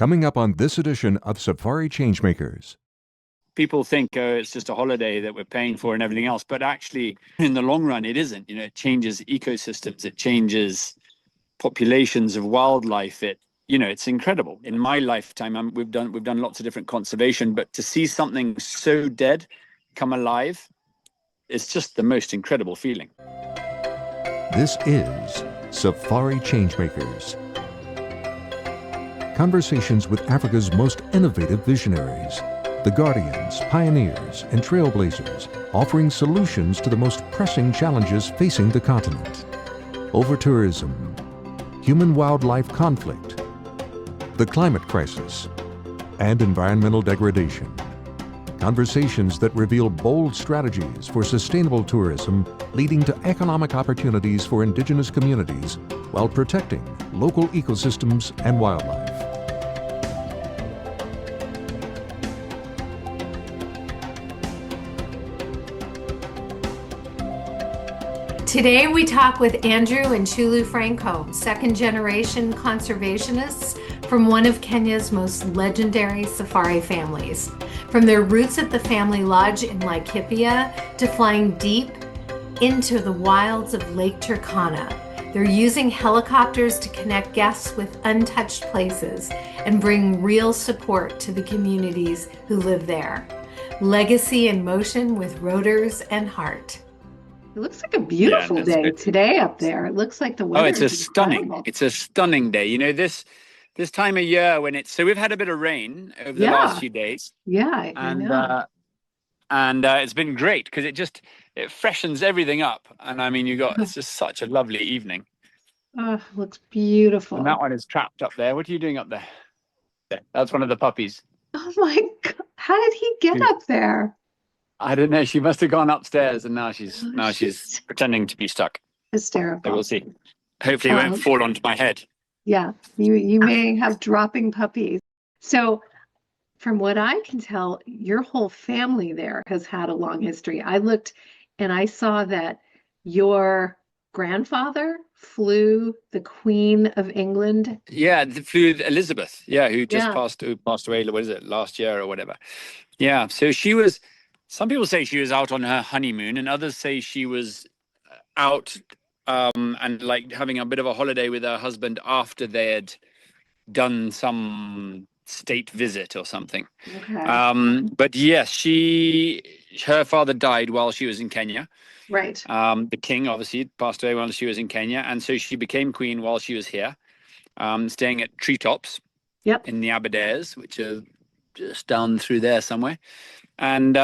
Coming up on this edition of Safari Changemakers. People think, oh, it's just a holiday that we're paying for and everything else. But actually, in the long run, it isn't. You know, it changes ecosystems. It changes populations of wildlife. It's incredible. In my lifetime, we've done lots of different conservation, but to see something so dead come alive, it's just the most incredible feeling. This is Safari Changemakers. Conversations with Africa's most innovative visionaries, the guardians, pioneers, and trailblazers, offering solutions to the most pressing challenges facing the continent. Over-tourism, human-wildlife conflict, the climate crisis, and environmental degradation. Conversations that reveal bold strategies for sustainable tourism leading to economic opportunities for indigenous communities while protecting local ecosystems and wildlife. Today we talk with Andrew and Chyulu Francombe, second-generation conservationists from one of Kenya's most legendary safari families. From their roots at the family lodge in Laikipia to flying deep into the wilds of Lake Turkana, they're using helicopters to connect guests with untouched places and bring real support to the communities who live there. Legacy in motion with Rotors and Heart. It looks like a beautiful day today up there. It looks like the weather. It's a stunning day. You know, this time of year when so we've had a bit of rain over the last few days. Yeah, and it's been great because it freshens everything up. And I mean, it's just such a lovely evening. Oh, looks beautiful. And that one is trapped up there. What are you doing up there? That's one of the puppies. Oh my God! How did he get up there? I don't know. She must have gone upstairs, and now she's pretending to be stuck. Hysterical. So we'll see. Hopefully, it won't fall onto my head. Yeah, you may have dropping puppies. So, from what I can tell, your whole family there has had a long history. I looked, and I saw that your grandfather flew the Queen of England. Yeah, flew Elizabeth. Yeah, who passed away. What is it? Last year or whatever. Yeah. So she was. Some people say she was out on her honeymoon, and others say she was out and like having a bit of a holiday with her husband after they had done some state visit or something. Okay. But yes, her father died while she was in Kenya. Right. The king obviously passed away while she was in Kenya, and so she became queen while she was here, staying at treetops. Yep. In the Aberdares, which are just down through there somewhere. And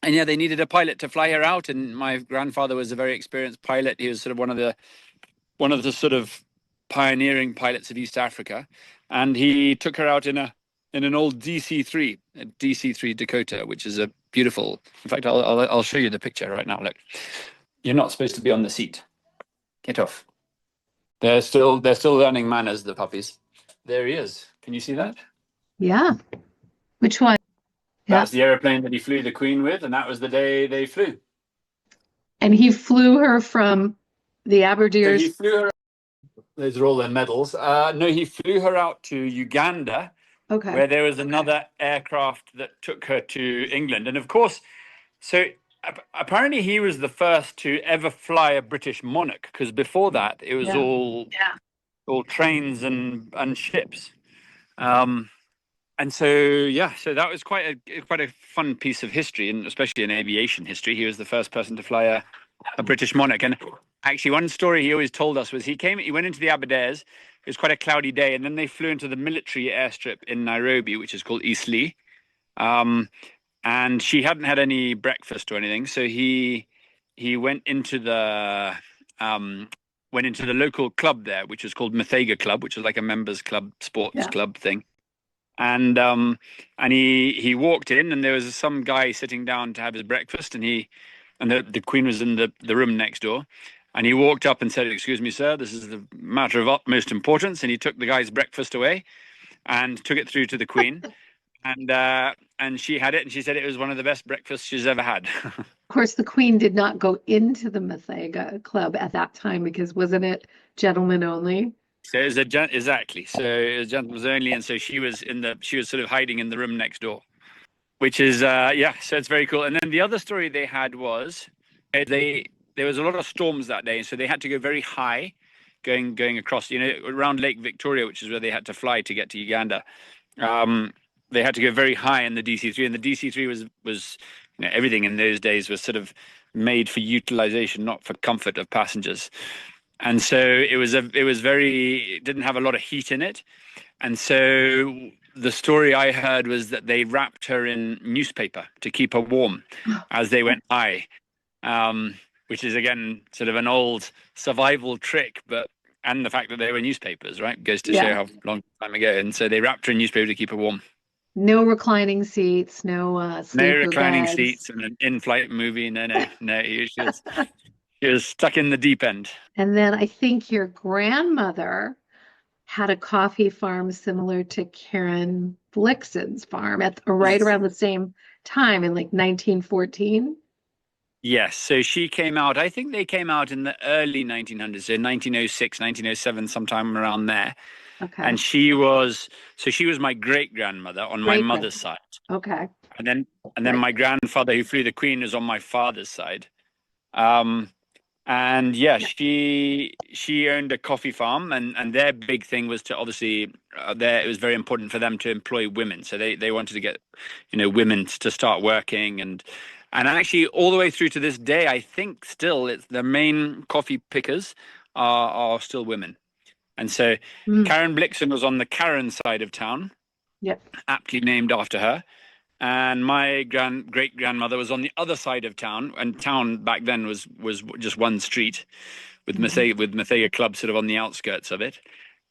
yeah, they needed a pilot to fly her out, and my grandfather was a very experienced pilot. He was sort of one of the sort of pioneering pilots of East Africa, and he took her out in an old DC-3, a DC-3 Dakota, which is a beautiful. In fact, I'll show you the picture right now. Look, you're not supposed to be on the seat. Get off. They're still learning manners, the puppies. There he is. Can you see that? Yeah. Which one? That's the airplane that he flew the Queen with, and that was the day they flew. And he flew her from the Aberdares. So he flew her. Those are all their medals. No, he flew her out to Uganda, where there was another aircraft that took her to England. And of course, so apparently he was the first to ever fly a British monarch, because before that it was all trains and ships. And so that was quite a fun piece of history, and especially in aviation history. He was the first person to fly a British monarch. And actually, one story he always told us was he went into the Aberdares. It was quite a cloudy day, and then they flew into the military airstrip in Nairobi, which is called Eastleigh. And she hadn't had any breakfast or anything, so he went into the local club there, which was called Muthaiga Club, which was like a members club, sports club thing. And he walked in, and there was some guy sitting down to have his breakfast, and the Queen was in the room next door, and he walked up and said, "Excuse me, sir, this is the matter of utmost importance." And he took the guy's breakfast away and took it through to the Queen, and she had it, and she said it was one of the best breakfasts she's ever had. Of course, the Queen did not go into the Muthaiga Club at that time because wasn't it gentlemen only? So it was exactly. So it was gentlemen's only, and so she was sort of hiding in the room next door, which is yeah. So it's very cool. And then the other story they had was there was a lot of storms that day, so they had to go very high, going across, around Lake Victoria, which is where they had to fly to get to Uganda. They had to go very high in the DC-3, and the DC-3 was everything in those days was sort of made for utilization, not for comfort of passengers. And so it didn't have a lot of heat in it. And so the story I heard was that they wrapped her in newspaper to keep her warm as they went high, which is, again, sort of an old survival trick, and the fact that they were newspapers, right, goes to show how long time ago. And so they wrapped her in newspaper to keep her warm. No reclining seats, no sleeper reclining beds. Seats and an in-flight movie. No. She was stuck in the deep end. And then I think your grandmother had a coffee farm similar to Karin Blixen's farm right around the same time in like 1914. Yes. So she came out, I think they came out in the early 1900s, so 1906, 1907, sometime around there. Okay. And she was my great-grandmother on my mother's side. Okay. And then my grandfather who flew the Queen was on my father's side. And yeah, she owned a coffee farm, and their big thing was to obviously it was very important for them to employ women. So they wanted to get women to start working, and actually all the way through to this day, I think still it's the main coffee pickers are still women. And so Karin Blixen was on the Karin side of town, aptly named after her. And my great-grandmother was on the other side of town, and town back then was just one street with Mathega Club sort of on the outskirts of it.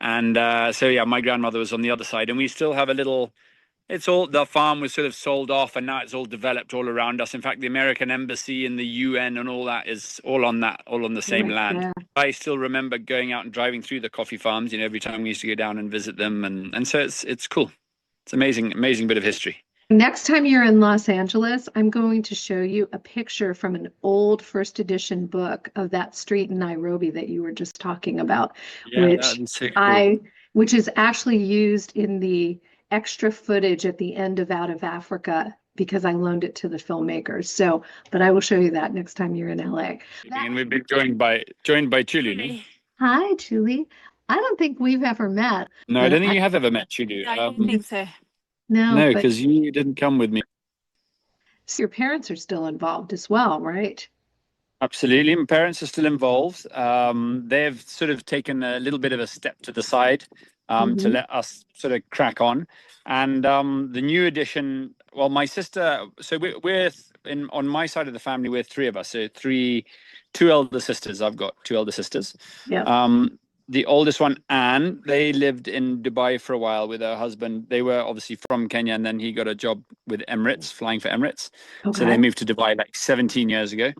And so yeah, my grandmother was on the other side, and we still have the farm was sort of sold off, and now it's all developed all around us. In fact, the American Embassy and the UN and all that is all on the same land. Yeah. I still remember going out and driving through the coffee farms, every time we used to go down and visit them. And so it's cool. It's amazing bit of history. Next time you're in Los Angeles, I'm going to show you a picture from an old first edition book of that street in Nairobi that you were just talking about, which is actually used in the extra footage at the end of Out of Africa, because I loaned it to the filmmakers. So, but I will show you that next time you're in LA. And we've been joined by Chyulu. Hi, Chyulu. I don't think we've ever met. No, I don't think you have ever met Chyulu. I don't think so. No, because you didn't come with me. So your parents are still involved as well, right? Absolutely. My parents are still involved. They've sort of taken a little bit of a step to the side to let us sort of crack on. And the new addition, well, my sister, so we're on my side of the family, we're three of us. So two elder sisters. I've got two elder sisters. Yeah. The oldest one, Anne, they lived in Dubai for a while with her husband. They were obviously from Kenya, and then he got a job with Emirates, flying for Emirates. Okay. So they moved to Dubai like 17 years ago.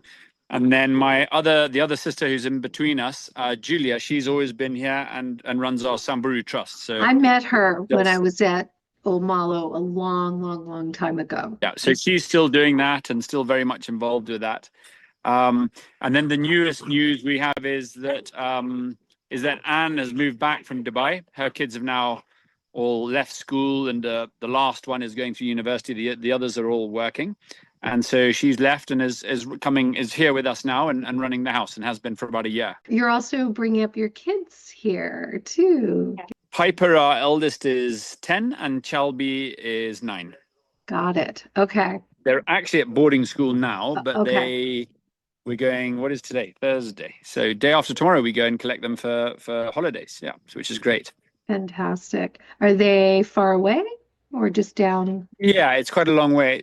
And then the other sister who's in between us, Julia, she's always been here and runs our Samburu Trust. So I met her when I was at Old Malo a long time ago. Yeah, so she's still doing that and still very much involved with that. And then the newest news we have is that Anne has moved back from Dubai. Her kids have now all left school, and the last one is going through university. The others are all working. And so she's left and is here with us now and running the house, and has been for about a year. You're also bringing up your kids here too. Piper, our eldest, is 10 and Chalby is 9. Got it. Okay. They're actually at boarding school now, but we're going, what is today? Thursday. So day after tomorrow, we go and collect them for holidays. Yeah, which is great. Fantastic. Are they far away or just down? Yeah, it's quite a long way.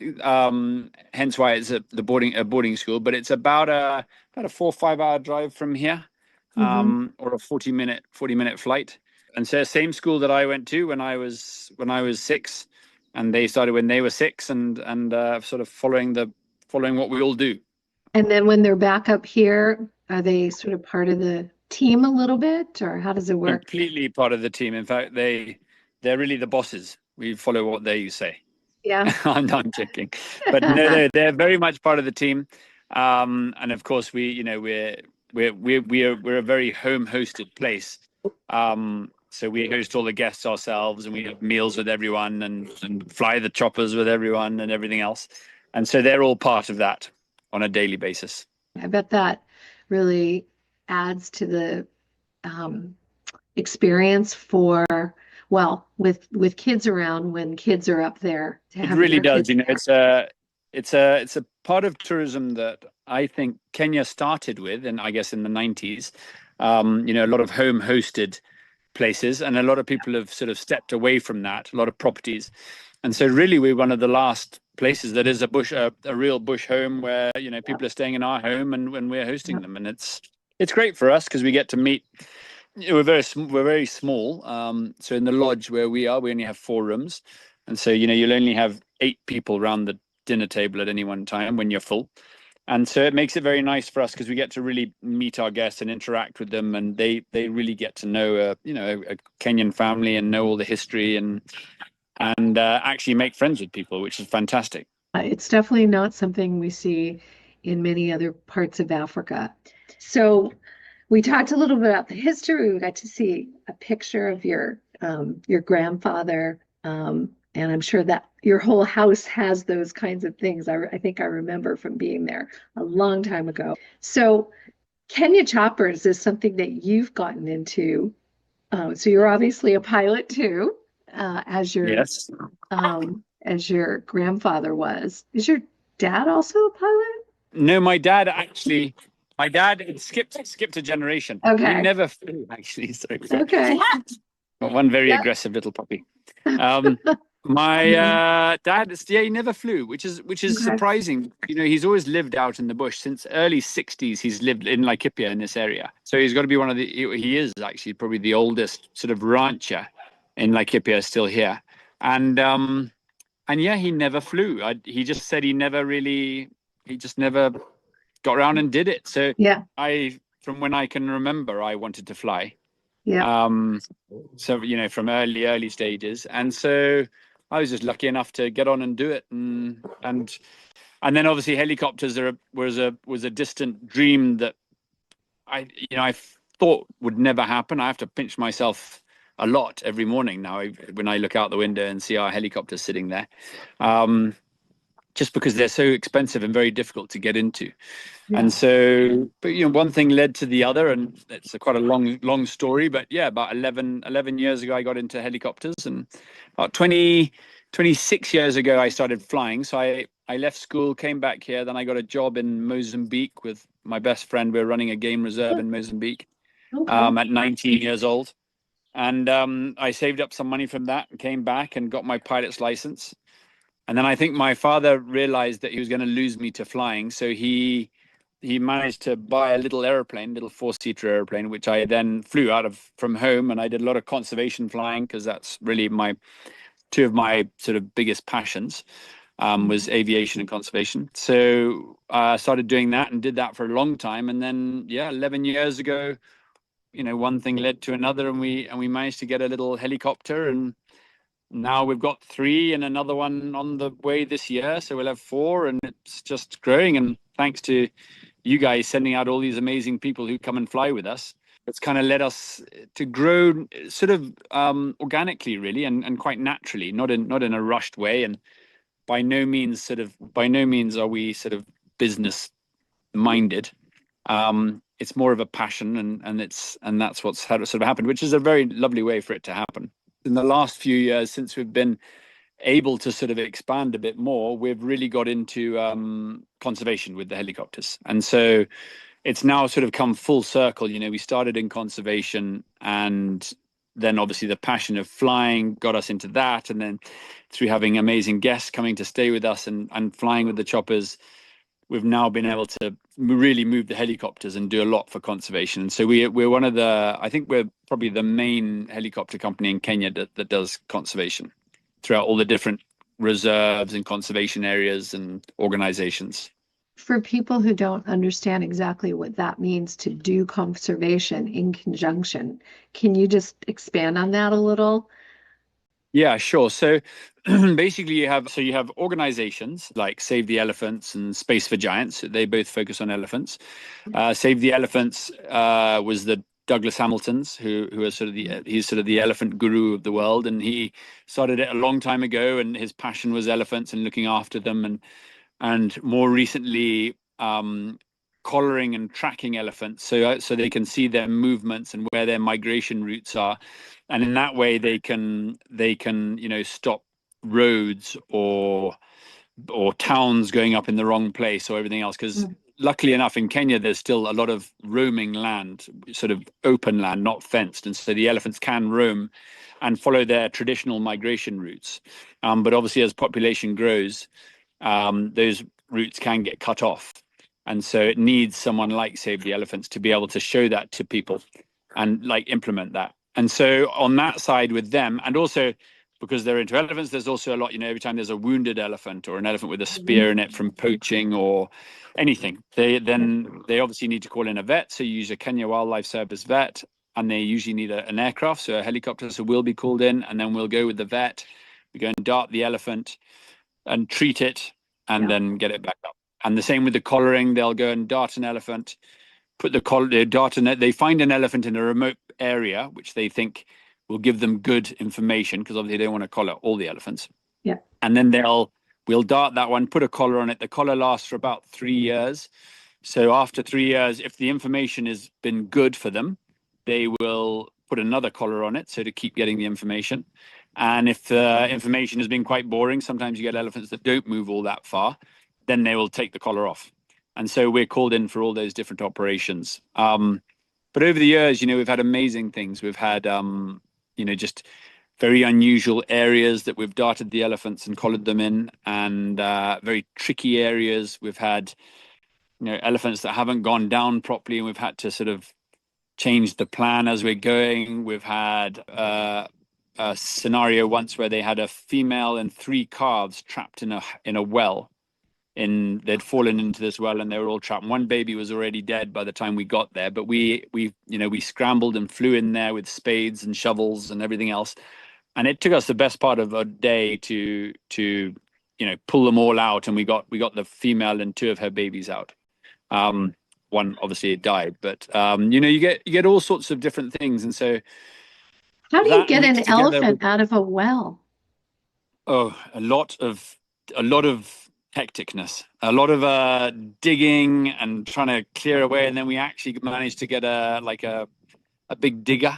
Hence why it's a boarding school, but it's about a 4 or 5 hour drive from here, or a 40 minute flight. And so same school that I went to when I was 6, and they started when they were 6, and sort of following what we all do. And then when they're back up here, are they sort of part of the team a little bit, or how does it work? Completely part of the team. In fact, they're really the bosses. We follow what they say. Yeah. I'm joking. But no, they're very much part of the team. And of course we're a very home hosted place. So we host all the guests ourselves, and we have meals with everyone, and fly the choppers with everyone and everything else. And so they're all part of that on a daily basis. I bet that really adds to the experience for, well, with kids around when kids are up there. It really does. It's a part of tourism that I think Kenya started with, and I guess in the 90s. A lot of home hosted places, and a lot of people have sort of stepped away from that, a lot of properties. And so really we're one of the last places that is a real bush home where, people are staying in our home and when we're hosting them. And it's great for us because we get to meet. We're very small. So in the lodge where we are, we only have 4 rooms. And so, you'll only have 8 people around the dinner table at any one time when you're full. And so it makes it very nice for us because we get to really meet our guests and interact with them, and they really get to know a Kenyan family and know all the history and actually make friends with people, which is fantastic. It's definitely not something we see in many other parts of Africa. So we talked a little bit about the history. We got to see a picture of your grandfather, and I'm sure that your whole house has those kinds of things. I think I remember from being there a long time ago. So Kenya Choppers is something that you've gotten into. So you're obviously a pilot too, as your grandfather was. Is your dad also a pilot? No, my dad skipped a generation. Okay. He never flew, actually. Sorry. Okay. One very aggressive little puppy. My dad, he never flew, which is surprising. He's always lived out in the bush since early 60s. He's lived in Laikipia in this area. So he's got to be he is actually probably the oldest sort of rancher in Laikipia still here. And he never flew. He just said he just never got around and did it. So from when I can remember, I wanted to fly. Yeah. So, from early stages. And so I was just lucky enough to get on and do it. And then obviously helicopters was a distant dream that I thought would never happen. I have to pinch myself a lot every morning now when I look out the window and see our helicopters sitting there. Just because they're so expensive and very difficult to get into. Yeah. And so, but one thing led to the other, and it's quite a long story, but about 11 years ago, I got into helicopters, and about 26 years ago, I started flying. So I left school, came back here, then I got a job in Mozambique with my best friend. We're running a game reserve in Mozambique at 19 years old. And I saved up some money from that and came back and got my pilot's license. And then I think my father realized that he was going to lose me to flying. So he managed to buy a little 4-seater airplane, which I then flew from home. And I did a lot of conservation flying because that's really two of my sort of biggest passions, was aviation and conservation. So I started doing that and did that for a long time. And then, 11 years ago, one thing led to another, and we managed to get a little helicopter, and now we've got 3 and another one on the way this year. So we'll have 4, and it's just growing. And thanks to you guys sending out all these amazing people who come and fly with us, it's kind of led us to grow sort of organically, really, and quite naturally, not in a rushed way. And by no means are we sort of business minded. It's more of a passion, and that's what's sort of happened, which is a very lovely way for it to happen. In the last few years, since we've been able to sort of expand a bit more, we've really got into conservation with the helicopters. And so it's now sort of come full circle. We started in conservation, and then obviously the passion of flying got us into that. And then through having amazing guests coming to stay with us and flying with the choppers, we've now been able to really move the helicopters and do a lot for conservation. And so we're I think we're probably the main helicopter company in Kenya that does conservation throughout all the different reserves and conservation areas and organizations. For people who don't understand exactly what that means to do conservation in conjunction, can you just expand on that a little? Yeah, sure. So basically you have organizations like Save the Elephants and Space for Giants. They both focus on elephants. Save the Elephants was the Douglas Hamilton's, who are sort of he's sort of the elephant guru of the world, and he started it a long time ago, and his passion was elephants and looking after them, and more recently collaring and tracking elephants so they can see their movements and where their migration routes are, and in that way they can stop roads or towns going up in the wrong place or everything else, because luckily enough in Kenya there's still a lot of roaming land, sort of open land, not fenced, and so the elephants can roam and follow their traditional migration routes, but obviously as population grows, those routes can get cut off, and so it needs someone like Save the Elephants to be able to show that to people and like implement that. And so on that side with them, and also because they're into elephants, there's also a lot, every time there's a wounded elephant or an elephant with a spear in it from poaching or anything, they obviously need to call in a vet. So you use a Kenya Wildlife Service vet, and they usually need an aircraft, so a helicopter. So we'll be called in, and then we'll go with the vet. We go and dart the elephant and treat it, and then get it back up. And the same with the collaring. They'll go and dart an elephant, put the collar, dart in it. They find an elephant in a remote area, which they think will give them good information, because obviously they don't want to collar all the elephants. Yeah. And then we'll dart that one, put a collar on it. The collar lasts for about 3 years. So after 3 years, if the information has been good for them, they will put another collar on it, so to keep getting the information. And if the information has been quite boring, sometimes you get elephants that don't move all that far, then they will take the collar off. And so we're called in for all those different operations. But over the years, we've had amazing things. We've had, just very unusual areas that we've darted the elephants and collared them in, and very tricky areas. We've had, elephants that haven't gone down properly, and we've had to sort of change the plan as we're going. We've had a scenario once where they had a female and 3 calves trapped in a well. They'd fallen into this well and they were all trapped. One baby was already dead by the time we got there, but we scrambled and flew in there with spades and shovels and everything else, and it took us the best part of a day to pull them all out, and we got the female and 2 of her babies out. One obviously died, but you get all sorts of different things. And so how do you get an elephant out of a well? Oh, a lot of hecticness, a lot of digging and trying to clear away, and then we actually managed to get a big digger,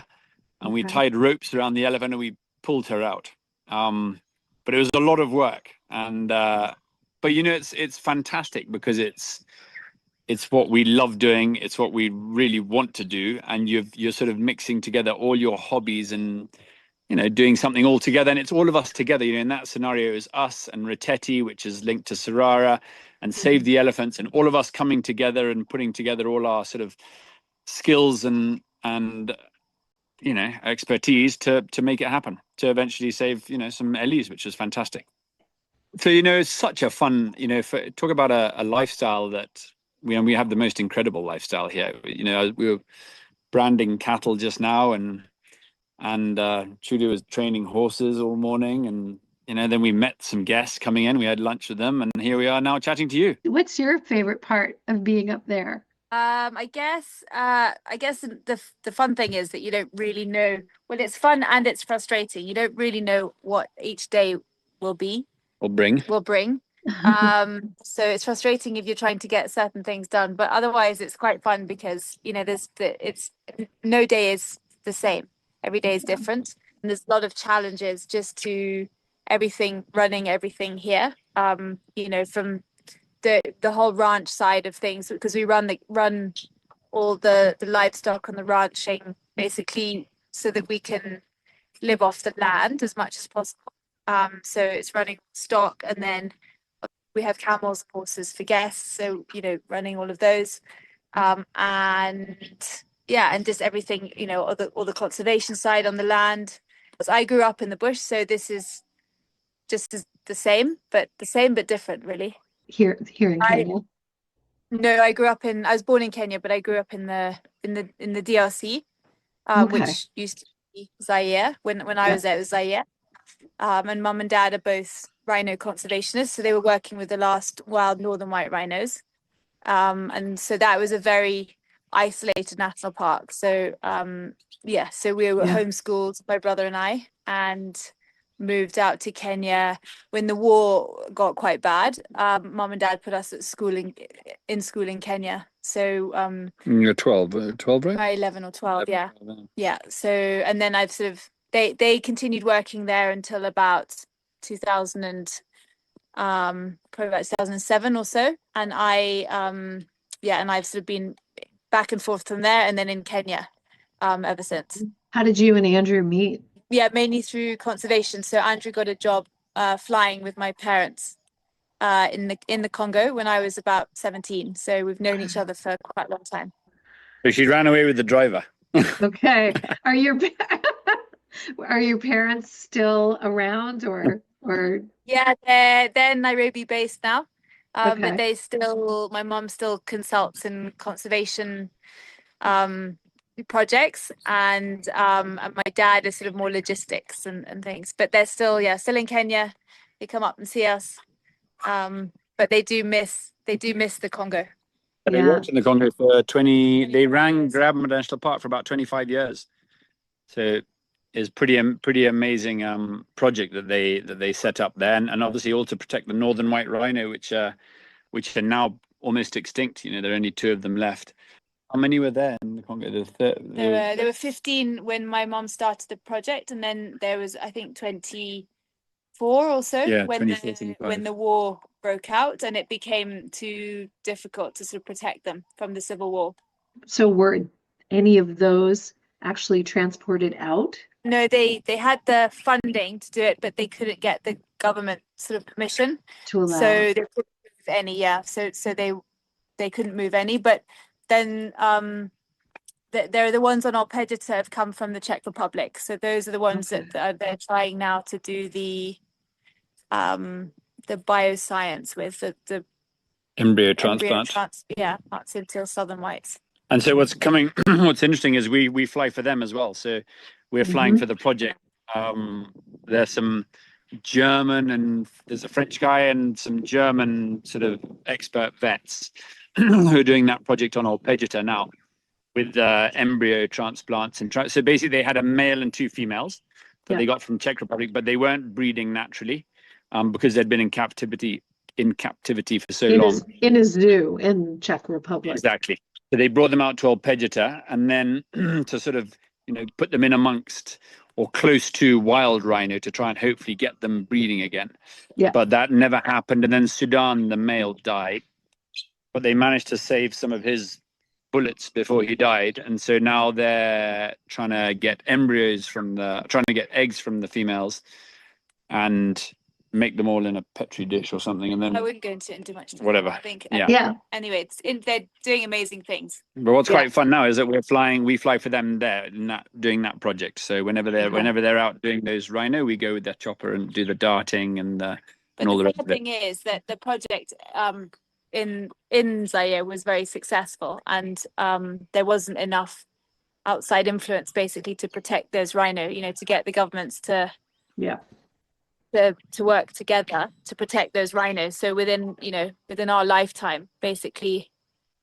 and we tied ropes around the elephant and we pulled her out. But it was a lot of work, and but it's fantastic because it's what we love doing. It's what we really want to do, and you're sort of mixing together all your hobbies and doing something all together, and it's all of us together. In that scenario, it was us and Roteti, which is linked to Sarara, and Save the Elephants, and all of us coming together and putting together all our sort of skills and expertise to make it happen, to eventually save some Ellies, which was fantastic. So it's such a fun, talk about a lifestyle that we have the most incredible lifestyle here. We were branding cattle just now, and Chyulu was training horses all morning, and then we met some guests coming in. We had lunch with them, and here we are now chatting to you. What's your favorite part of being up there? I guess the fun thing is that you don't really know. Well, it's fun and it's frustrating. You don't really know what each day will bring. So it's frustrating if you're trying to get certain things done, but otherwise it's quite fun because it's no day is the same. Every day is different, and there's a lot of challenges just to running everything here. From the whole ranch side of things, because we run all the livestock on the ranching basically so that we can live off the land as much as possible. So it's running stock, and then we have camels and horses for guests, so running all of those, and just everything, all the conservation side on the land. I grew up in the bush, so this is just the same but different, really. Here in Kenya? No, I was born in Kenya, but I grew up in the DRC, which used to be Zaire. When I was there, it was Zaire. And mum and dad are both rhino conservationists, so they were working with the last wild northern white rhinos. And so that was a very isolated national park. So so we were homeschooled, my brother and I, and moved out to Kenya when the war got quite bad. Mom and dad put us at school in school in Kenya. So you're 12, right? 11 or 12, 11, yeah. Yeah. So, and then I've sort of, they continued working there until about 2000 and probably about 2007 or so. And and I've sort of been back and forth from there and then in Kenya ever since. How did you and Andrew meet? Yeah, mainly through conservation. So Andrew got a job flying with my parents in the Congo when I was about 17. So we've known each other for quite a long time. So she ran away with the driver. Okay. Are your parents still around or? Yeah, they're Nairobi based now. But my mom still consults in conservation projects, and my dad is sort of more logistics and things. But they're still in Kenya. They come up and see us. But they do miss the Congo. They worked in the Congo for 20. They ran Grabma National Park for about 25 years. So it's pretty amazing project that they set up there, and obviously all to protect the northern white rhino, which are now almost extinct. You know, there are only 2 of them left. How many were there in the Congo? There were 15 when my mom started the project, and then there was, I think, 24 or so when the war broke out, and it became too difficult to sort of protect them from the civil war. So were any of those actually transported out? No, they had the funding to do it, but they couldn't get the government sort of permission to allow. So they couldn't move any. So they couldn't move any, but then they're the ones on Arpeggiata have come from the Czech Republic. So those are the ones that they're trying now to do the bioscience with the embryo transplant. plants into southern whites. And so what's interesting is we fly for them as well. So we're flying for the project. There's some German and there's a French guy and some German sort of expert vets who are doing that project on Arpeggiata now with embryo transplants. So basically they had a male and 2 females that they got from Czech Republic, but they weren't breeding naturally because they'd been in captivity for so long. In a zoo in Czech Republic. Exactly. So they brought them out to Arpeggiata and then to sort of, put them in amongst or close to wild rhino to try and hopefully get them breeding again. Yeah. But that never happened. And then Sudan, the male died, but they managed to save some of his bullets before he died. And so now they're trying to get eggs from the females and make them all in a petri dish or something, and then I wouldn't go into it in too much time. Whatever. I think. Anyway, they're doing amazing things. But what's quite fun now is that we fly for them there, doing that project. So whenever they're out doing those rhino, we go with their chopper and do the darting and all the rest of it. The thing is that the project in Zaire was very successful, and there wasn't enough outside influence basically to protect those rhino. To get the governments to work together to protect those rhinos. So within our lifetime, basically,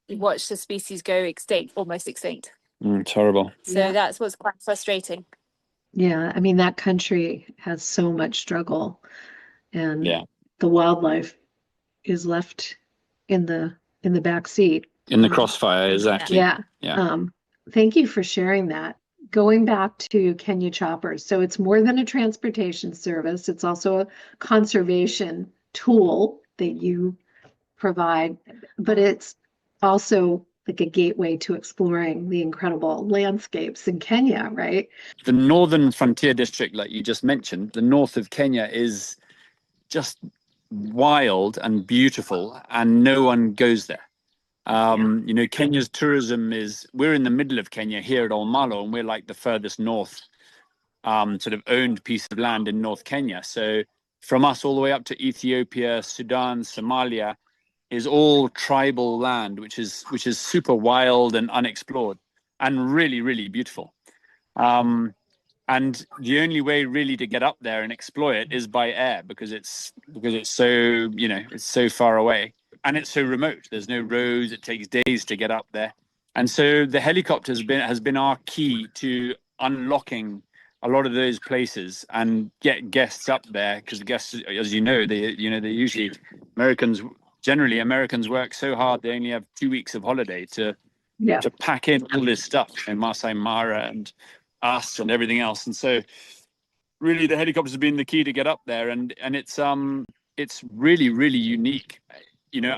we watched the species go almost extinct. It's horrible. So that's what's quite frustrating. Yeah, I mean, that country has so much struggle, and the wildlife is left in the back seat. In the crossfire, exactly. Yeah. Thank you for sharing that. Going back to Kenya Choppers, so it's more than a transportation service. It's also a conservation tool that you provide, but it's also like a gateway to exploring the incredible landscapes in Kenya, right? The northern frontier district, like you just mentioned, the north of Kenya is just wild and beautiful, and no one goes there. Kenya's tourism we're in the middle of Kenya here at Malo, and we're like the furthest north sort of owned piece of land in North Kenya. So from us all the way up to Ethiopia, Sudan, Somalia is all tribal land, which is super wild and unexplored and really, really beautiful. And the only way really to get up there and explore it is by air because it's so, it's so far away. And it's so remote. There's no roads. It takes days to get up there. And so the helicopter has been our key to unlocking a lot of those places and get guests up there, because the guests, as you know, they usually Americans work so hard they only have 2 weeks of holiday to pack in all this stuff, Masai Mara and us and everything else. And so really the helicopters have been the key to get up there, and it's really, really unique,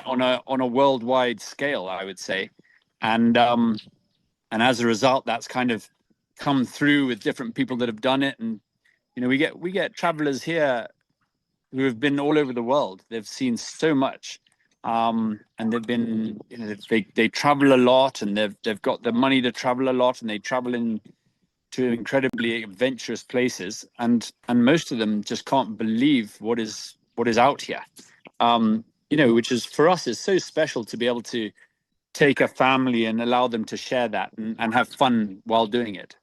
on a worldwide scale, I would say. And as a result, that's kind of come through with different people that have done it. And we get travelers here who have been all over the world. They've seen so much, and they've been, they travel a lot, and they've got the money to travel a lot, and they travel to incredibly adventurous places, and most of them just can't believe what is out here. Which is, for us, is so special to be able to take a family and allow them to share that and have fun while doing it.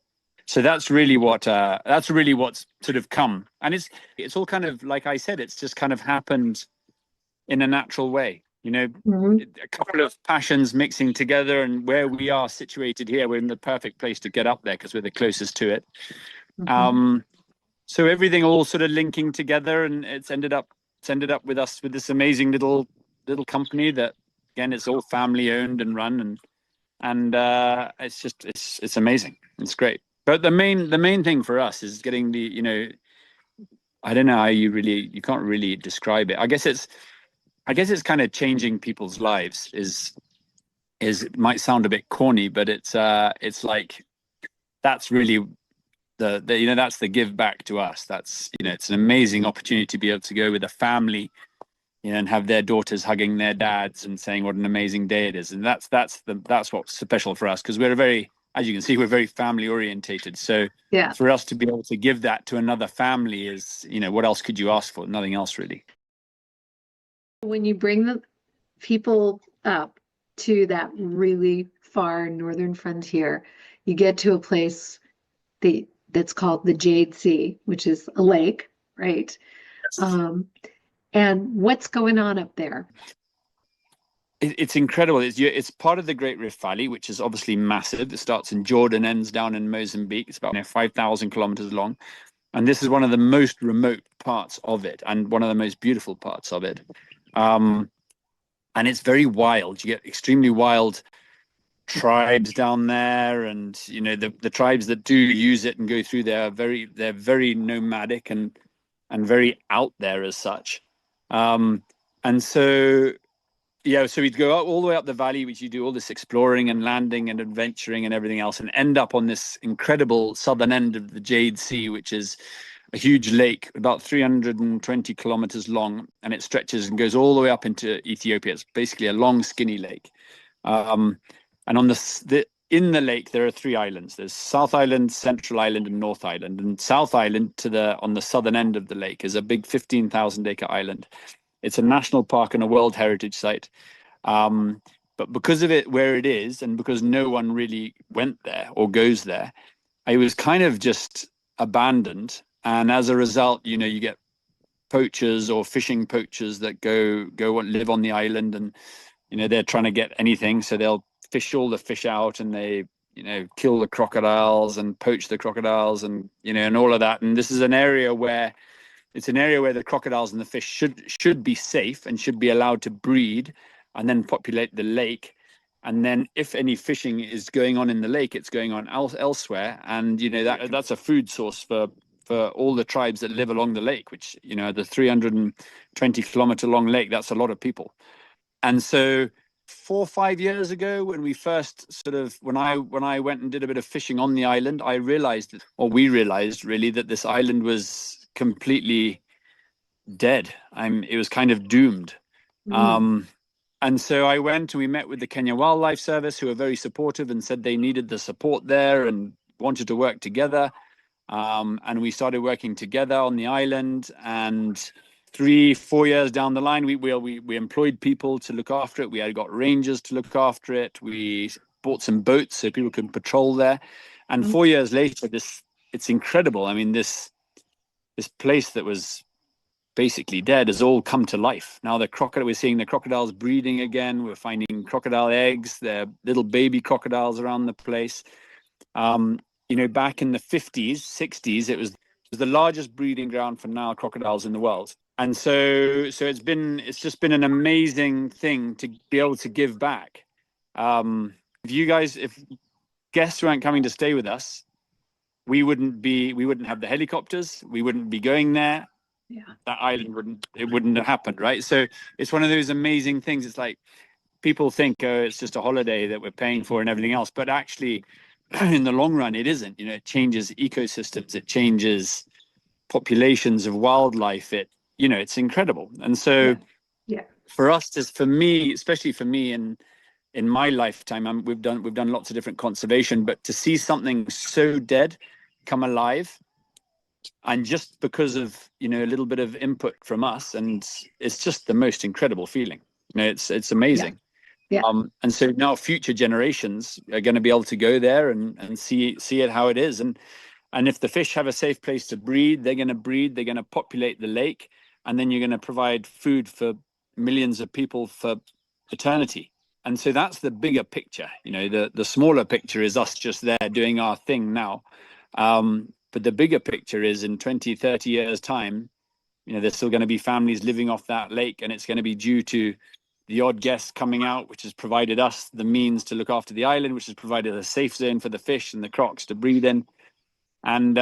So that's really what's sort of come. And it's all kind of, like I said, it's just kind of happened in a natural way. A couple of passions mixing together, and where we are situated here, we're in the perfect place to get up there because we're the closest to it. So everything all sort of linking together, and it's ended up with us with this amazing little company that, again, it's all family owned and run, and it's amazing. It's great. But the main thing for us is getting the, I don't know how you can't really describe it. I guess it's kind of changing people's lives. It might sound a bit corny, but it's like, that's really that's the give back to us. That's, it's an amazing opportunity to be able to go with a family, and have their daughters hugging their dads and saying what an amazing day it is. And that's what's special for us, because as you can see, we're very family orientated. So for us to be able to give that to another family is, what else could you ask for? Nothing else, really. When you bring the people up to that really far northern frontier, you get to a place that's called the Jade Sea, which is a lake, right? Yes. And what's going on up there? It's incredible. It's part of the Great Rift Valley, which is obviously massive. It starts in Jordan, ends down in Mozambique. It's about 5,000 kilometers long. And this is one of the most remote parts of it, and one of the most beautiful parts of it. And it's very wild. You get extremely wild tribes down there, and the tribes that do use it and go through there they're very nomadic and very out there as such. And so we'd go all the way up the valley, which you do all this exploring and landing and adventuring and everything else, and end up on this incredible southern end of the Jade Sea, which is a huge lake about 320 kilometers long, and it stretches and goes all the way up into Ethiopia. It's basically a long, skinny lake. And on in the lake, there are 3 islands. There's South Island, Central Island, and North Island. And South Island, on the southern end of the lake, is a big 15,000 acre island. It's a national park and a World Heritage Site. But because of it where it is, and because no one really went there or goes there, it was kind of just abandoned. And as a result, you get poachers or fishing poachers that go and live on the island, and they're trying to get anything, so they'll fish all the fish out, and they kill the crocodiles and poach the crocodiles, and and all of that. And this is an area where the crocodiles and the fish should be safe and should be allowed to breed and then populate the lake. And then if any fishing is going on in the lake, it's going on elsewhere, and that's a food source for all the tribes that live along the lake, which the 320 kilometer long lake, that's a lot of people. And so 4 or 5 years ago, when we first when I went and did a bit of fishing on the island, we realized really that this island was completely dead. It was kind of doomed. And so I went and we met with the Kenya Wildlife Service, who were very supportive and said they needed the support there and wanted to work together. And we started working together on the island, and 3-4 years down the line, we employed people to look after it. We had got rangers to look after it. We bought some boats so people could patrol there. And 4 years later, it's incredible. I mean, this place that was basically dead has all come to life. Now we're seeing the crocodiles breeding again. We're finding crocodile eggs. There are little baby crocodiles around the place. Back in the 50s, 60s, it was the largest breeding ground for Nile crocodiles in the world. And so it's just been an amazing thing to be able to give back. If guests weren't coming to stay with us, we wouldn't have the helicopters. We wouldn't be going there. Yeah. That island wouldn't have happened, right? So it's one of those amazing things. It's like people think, oh, it's just a holiday that we're paying for and everything else. But actually, in the long run, it isn't. It changes ecosystems. It changes populations of wildlife. It's incredible. And so for us, for me, especially for me in my lifetime, we've done lots of different conservation, but to see something so dead come alive, and just because of a little bit of input from us, and it's just the most incredible feeling. It's amazing. Yeah. And so now future generations are going to be able to go there and see it how it is, and if the fish have a safe place to breed, they're going to populate the lake, and then you're going to provide food for millions of people for eternity. And so that's the bigger picture. The smaller picture is us just there doing our thing now. But the bigger picture is in 20, 30 years' time, there's still going to be families living off that lake, and it's going to be due to the odd guest coming out, which has provided us the means to look after the island, which has provided a safe zone for the fish and the crocs to breed in. And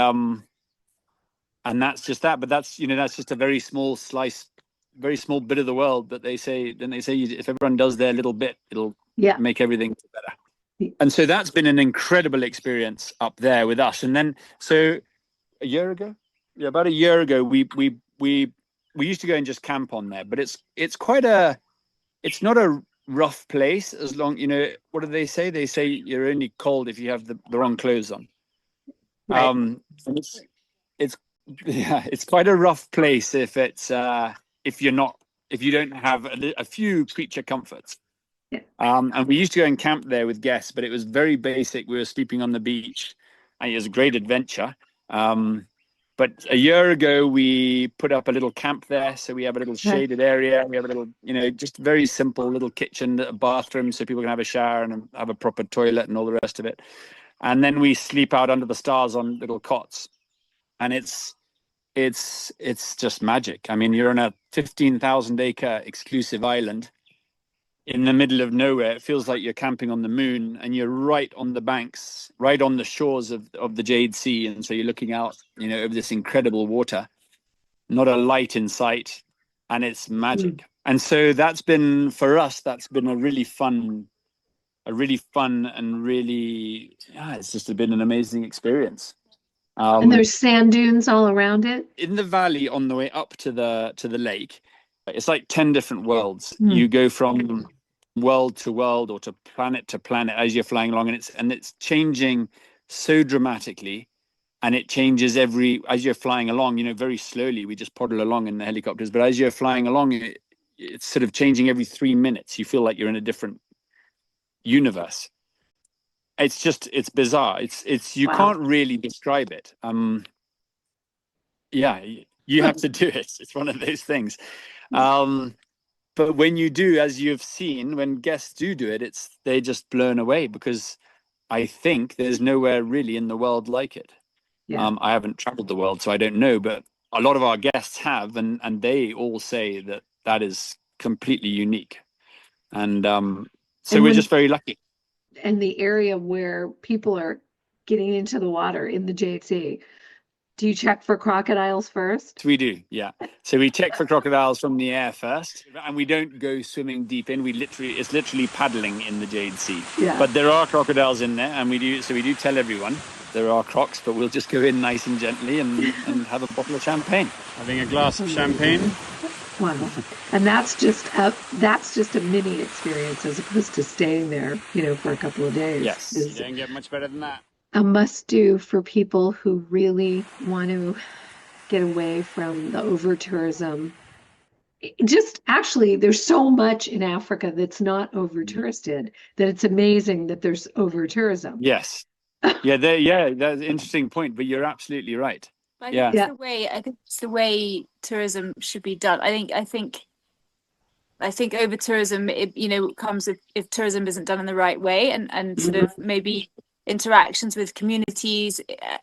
that's just that. But that's just a very small slice, very small bit of the world that they say. Then they say if everyone does their little bit, it'll make everything better. And so that's been an incredible experience up there with us. And then about a year ago, we used to go and just camp on there. But it's not a rough place, as long, what do they say? They say you're only cold if you have the wrong clothes on. Right. It's quite a rough place if you don't have a few creature comforts. Yeah. And we used to go and camp there with guests, but it was very basic. We were sleeping on the beach, and it was a great adventure. But a year ago, we put up a little camp there. So we have a little shaded area. We have a little, just very simple little kitchen, a bathroom, so people can have a shower and have a proper toilet and all the rest of it. And then we sleep out under the stars on little cots. And it's just magic. I mean, you're on a 15,000 acre exclusive island in the middle of nowhere. It feels like you're camping on the moon, and you're right on the banks, right on the shores of the Jade Sea. And so you're looking out, over this incredible water, not a light in sight, and it's magic. And so that's been, for us, that's been a really fun and really, it's just been an amazing experience. And there's sand dunes all around it. In the valley on the way up to the lake, it's like 10 different worlds. You go from world to world, or to planet as you're flying along, and it's changing so dramatically, and it changes as you're flying along. Very slowly, we just poddle along in the helicopters, but as you're flying along, it's sort of changing every 3 minutes. You feel like you're in a different universe. It's bizarre. You can't really describe it. You have to do it. It's one of those things. But when you do, as you've seen, when guests do it, they're just blown away, because I think there's nowhere really in the world like it. Yeah. I haven't traveled the world, so I don't know, but a lot of our guests have, and they all say that is completely unique. And we're just very lucky. And the area where people are getting into the water in the Jade Sea, do you check for crocodiles first? We do, yeah. So we check for crocodiles from the air first, and we don't go swimming deep in. It's literally paddling in the Jade Sea. Yeah. But there are crocodiles in there, and we do tell everyone there are crocs, but we'll just go in nice and gently and have a bottle of champagne. Having a glass of champagne. Wow. And that's just a mini experience, as opposed to staying there, for a couple of days. Yes, you don't get much better than that. A must-do for people who really want to get away from the over-tourism. There's so much in Africa that's not over-touristed that it's amazing that there's over-tourism. Yes. That's an interesting point, but you're absolutely right. I think it's the way. I think it's the way tourism should be done. I think over tourism, comes if tourism isn't done in the right way, and sort of maybe interactions with communities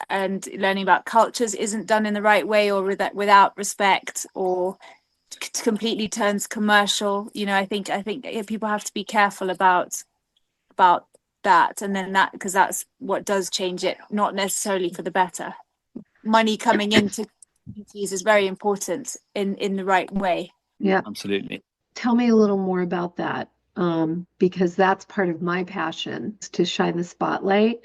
and learning about cultures isn't done in the right way, or without respect, or completely turns commercial. I think people have to be careful about that, and then that, because that's what does change it, not necessarily for the better. Money coming into communities is very important in the right way. Yeah, absolutely. Tell me a little more about that, because that's part of my passion, is to shine the spotlight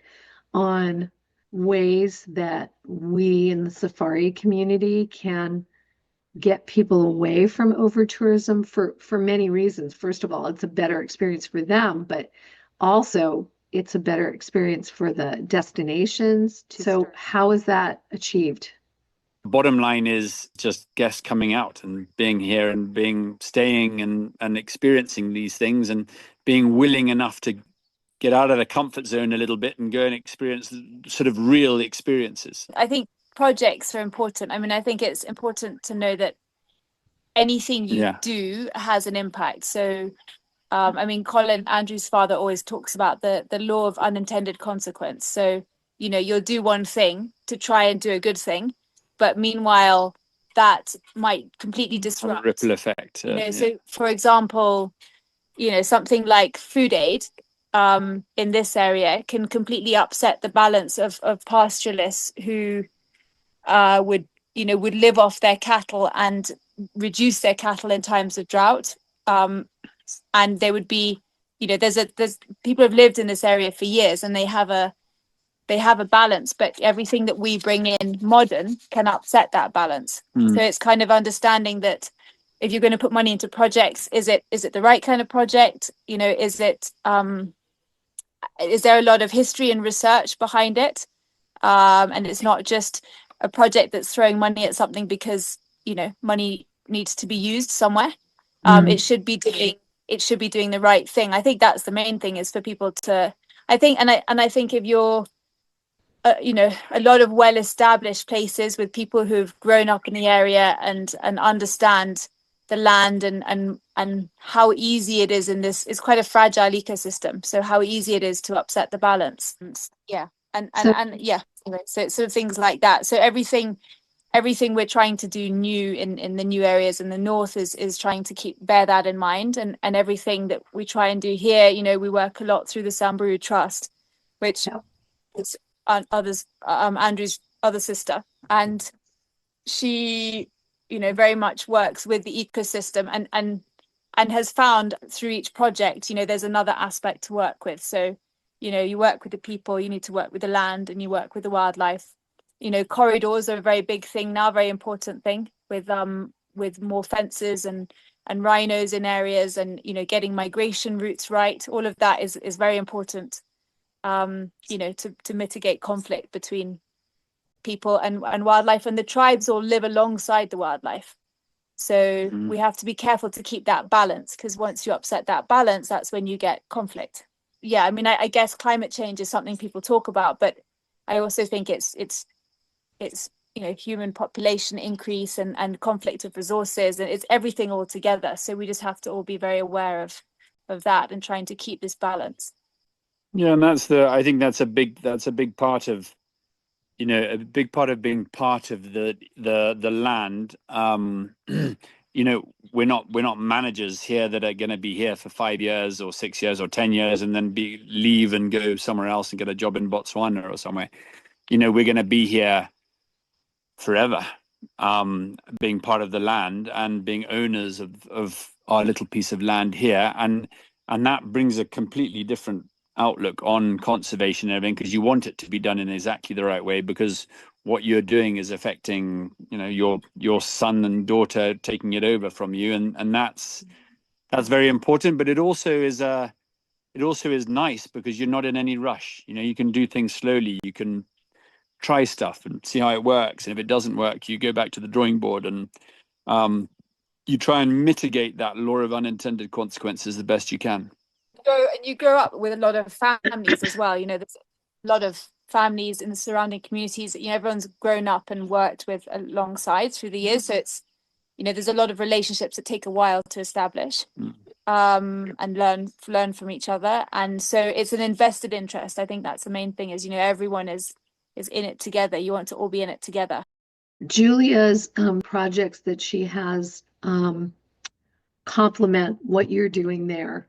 on ways that we in the safari community can get people away from over tourism for many reasons. First of all, it's a better experience for them, but also it's a better experience for the destinations. So how is that achieved? The bottom line is just guests coming out and being here and staying and experiencing these things, and being willing enough to get out of the comfort zone a little bit and go and experience sort of real experiences. I think projects are important. I mean, I think it's important to know that anything you do has an impact. So I mean, Colin, Andrew's father, always talks about the law of unintended consequence. So, you'll do one thing to try and do a good thing, but meanwhile, that might completely disrupt. A ripple effect. So, for example, something like food aid in this area can completely upset the balance of pastoralists who would live off their cattle and reduce their cattle in times of drought. And there would be, there's people have lived in this area for years, and they have a balance, but everything that we bring in modern can upset that balance. So it's kind of understanding that if you're going to put money into projects, is it the right kind of project? Is there a lot of history and research behind it? And it's not just a project that's throwing money at something because money needs to be used somewhere. It should be doing the right thing. I think that's the main thing, is for people to, I think if you're a lot of well-established places with people who've grown up in the area and understand the land and how easy it is in this, it's quite a fragile ecosystem, so how easy it is to upset the balance. So it's sort of things like that. So everything we're trying to do new in the new areas in the north is trying to bear that in mind, and everything that we try and do here, we work a lot through the Samburu Trust, which is Andrew's other sister, and she very much works with the ecosystem and has found through each project there's another aspect to work with. So you work with the people, you need to work with the land, and you work with the wildlife. Corridors are a very big thing now, very important thing, with more fences and rhinos in areas, and getting migration routes right. All of that is very important, to mitigate conflict between people and wildlife, and the tribes all live alongside the wildlife. So we have to be careful to keep that balance, because once you upset that balance, that's when you get conflict. I mean, I guess climate change is something people talk about, but I also think it's human population increase and conflict of resources, and it's everything all together. So we just have to all be very aware of that and trying to keep this balance. And I think that's a big part of a big part of being part of the land. We're not managers here that are going to be here for 5 years or 6 years or 10 years and then leave and go somewhere else and get a job in Botswana or somewhere. We're going to be here forever, being part of the land and being owners of our little piece of land here, and that brings a completely different outlook on conservation and everything, because you want it to be done in exactly the right way, because what you're doing is affecting your son and daughter taking it over from you, and that's very important. But it also is nice because you're not in any rush. You can do things slowly, you can try stuff and see how it works, and if it doesn't work, you go back to the drawing board, and you try and mitigate that law of unintended consequences the best you can. And you grow up with a lot of families as well. There's a lot of families in the surrounding communities. You know, everyone's grown up and worked with alongside through the years, so it's, you know, there's a lot of relationships that take a while to establish, and learn from each other, and so it's an invested interest. I think that's the main thing, is, you know, everyone is in it together. You want to all be in it together. Julia's projects that she has complement what you're doing there,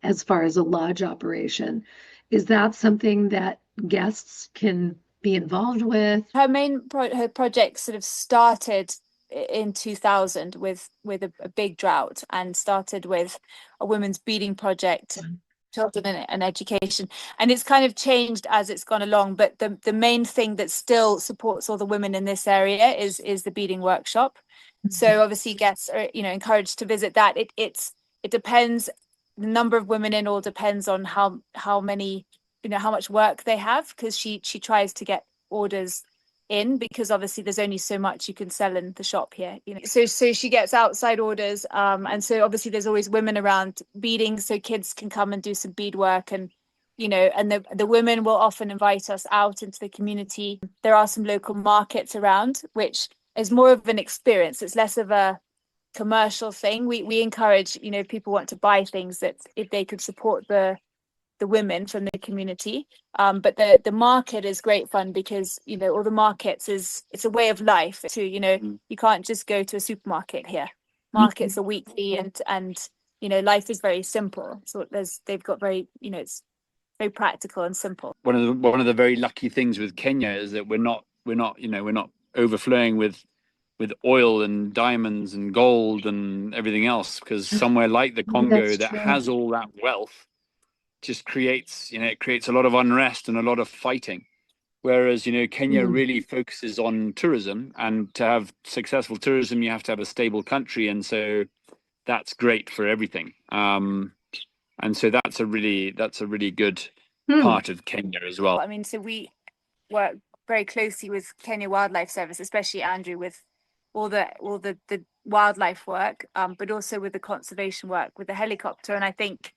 as far as a lodge operation. Is that something that guests can be involved with? Her main her project sort of started in 2000 with a big drought, and started with a women's beading project, children and education, and it's kind of changed as it's gone along, but the main thing that still supports all the women in this area is the beading workshop. So obviously guests are, you know, encouraged to visit that. It depends, the number of women in all depends on how many, you know, how much work they have, because she tries to get orders in, because obviously there's only so much you can sell in the shop here, you know, so she gets outside orders, and so obviously there's always women around beading, so kids can come and do some bead work, and, you know, and the women will often invite us out into the community. There are some local markets around, which is more of an experience. It's less of a commercial thing. We encourage, you know, if people want to buy things, that if they could support the women from the community, but the market is great fun, because, you know, all the markets it's a way of life too. You know, you can't just go to a supermarket here. Markets are weekly, and you know, life is very simple. So they've got very, you know, it's very practical and simple. One of the very lucky things with Kenya is that we're not overflowing with oil and diamonds and gold and everything else, because somewhere like the Congo that has all that wealth just creates, you know, it creates a lot of unrest and a lot of fighting. Whereas, you know, Kenya really focuses on tourism, and to have successful tourism, you have to have a stable country. And so that's great for everything. And so that's a really good part of Kenya as well. I mean, so we work very closely with Kenya Wildlife Service, especially Andrew, with all the wildlife work, but also with the conservation work with the helicopter. And I think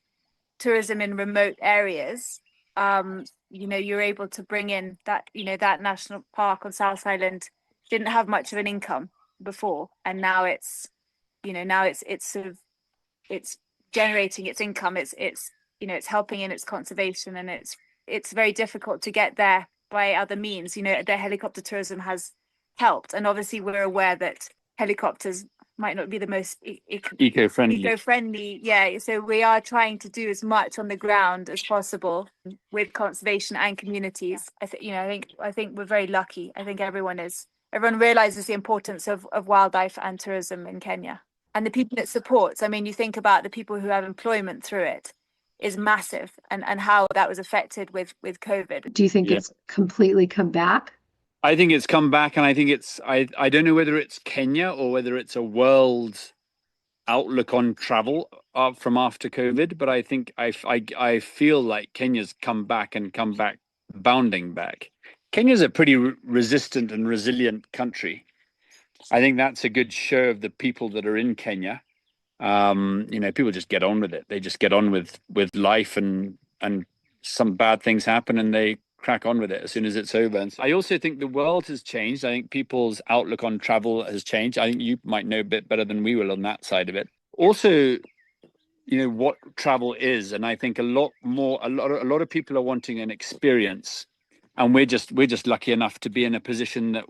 tourism in remote areas, you know, you're able to bring in that, you know, that national park on South Island didn't have much of an income before, and now it's, you know, now it's sort of, it's generating its income. It's you know, it's helping in its conservation, and it's very difficult to get there by other means. You know, the helicopter tourism has helped, and obviously we're aware that helicopters might not be the most eco-friendly. Yeah, so we are trying to do as much on the ground as possible with conservation and communities. I think we're very lucky. I think everyone realizes the importance of wildlife and tourism in Kenya, and the people it supports. I mean, you think about the people who have employment through it is massive, and how that was affected with COVID. Do you think it's completely come back? I think it's come back, and I think it's, I don't know whether it's Kenya or whether it's a world outlook on travel from after COVID, but I think I feel like Kenya's come back bounding back. Kenya's a pretty resistant and resilient country. I think that's a good show of the people that are in Kenya. You know, people just get on with it. They just get on with life, and some bad things happen and they crack on with it as soon as it's over. And I also think the world has changed. I think people's outlook on travel has changed. I think you might know a bit better than we will on that side of it. Also, you know, what travel is, and I think a lot of people are wanting an experience, and we're just lucky enough to be in a position that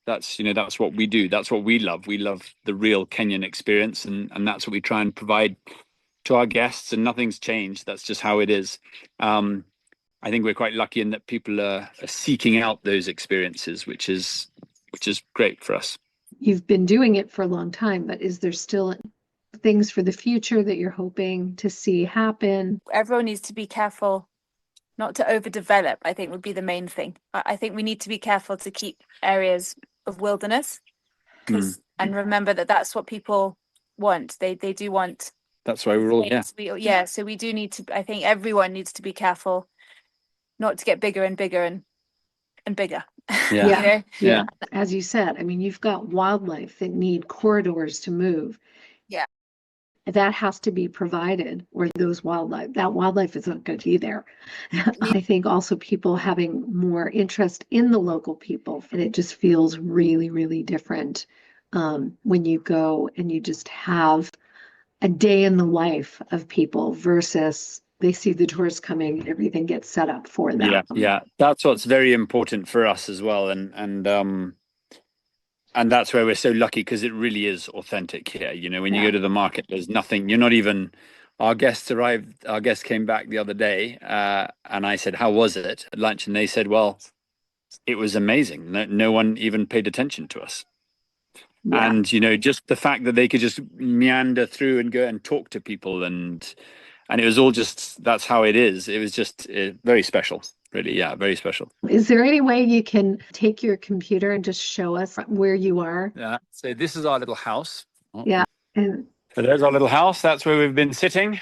that's what we do. That's what we love. We love the real Kenyan experience, and that's what we try and provide to our guests, and nothing's changed. That's just how it is. I think we're quite lucky in that people are seeking out those experiences, which is great for us. You've been doing it for a long time, but is there still things for the future that you're hoping to see happen? Everyone needs to be careful not to overdevelop, I think, would be the main thing. I think we need to be careful to keep areas of wilderness, and remember that that's what people want. They do want. That's why we're all here. So we do need to, I think everyone needs to be careful not to get bigger and bigger and bigger. Yeah. Yeah. As you said, I mean, you've got wildlife that need corridors to move. Yeah. that has to be provided, or that wildlife isn't going to be there. I think also people having more interest in the local people, and it just feels really, really different when you go and you just have a day in the life of people versus they see the tourists coming, everything gets set up for them. Yeah. That's what's very important for us as well. And that's where we're so lucky, because it really is authentic here. You know, when you go to the market, there's nothing, you're not even, our guests came back the other day, and I said, how was it at lunch? And they said, well, it was amazing. No one even paid attention to us. Yeah. And, you know, just the fact that they could just meander through and go and talk to people, and it was all just, that's how it is. It was just very special. Really, yeah, very special. Is there any way you can take your computer and just show us where you are? Yeah, so this is our little house. Yeah. And so there's our little house. That's where we've been sitting.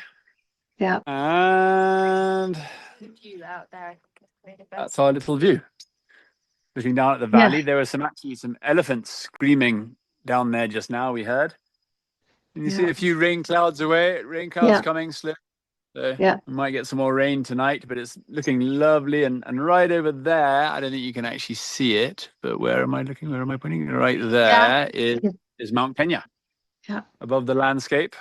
Yeah. And The view out there. That's our little view. Looking down at the valley. There were some elephants screaming down there just now, we heard. And you see a few rain clouds coming, slip. So we might get some more rain tonight, but it's looking lovely. And right over there, I don't think you can actually see it, but where am I looking? Where am I pointing? Right there is Mount Kenya. Yeah. Above the landscape.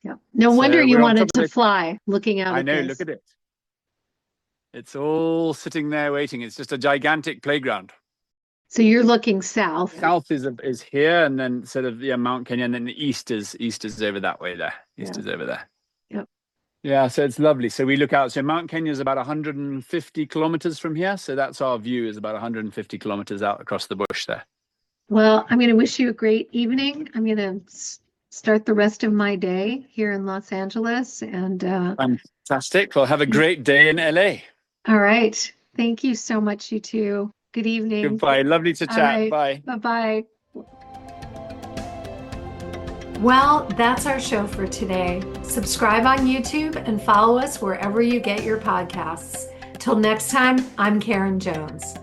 Yeah. No wonder you wanted to fly looking out. I know, look at it. It's all sitting there waiting. It's just a gigantic playground. So you're looking south. South is here, and then sort of Mount Kenya, and then the east is over that way there. East is over there. Yep. Yeah, so it's lovely. So we look out. So Mount Kenya is about 150 kilometers from here. So that's our view, is about 150 kilometers out across the bush there. Well, I'm going to wish you a great evening. I'm going to start the rest of my day here in Los Angeles. And fantastic. Well, have a great day in LA. All right. Thank you so much, you two. Good evening. Goodbye. Lovely to chat. Right. Bye. Bye-bye. Well, that's our show for today. Subscribe on YouTube and follow us wherever you get your podcasts. Till next time, I'm Karin Jones.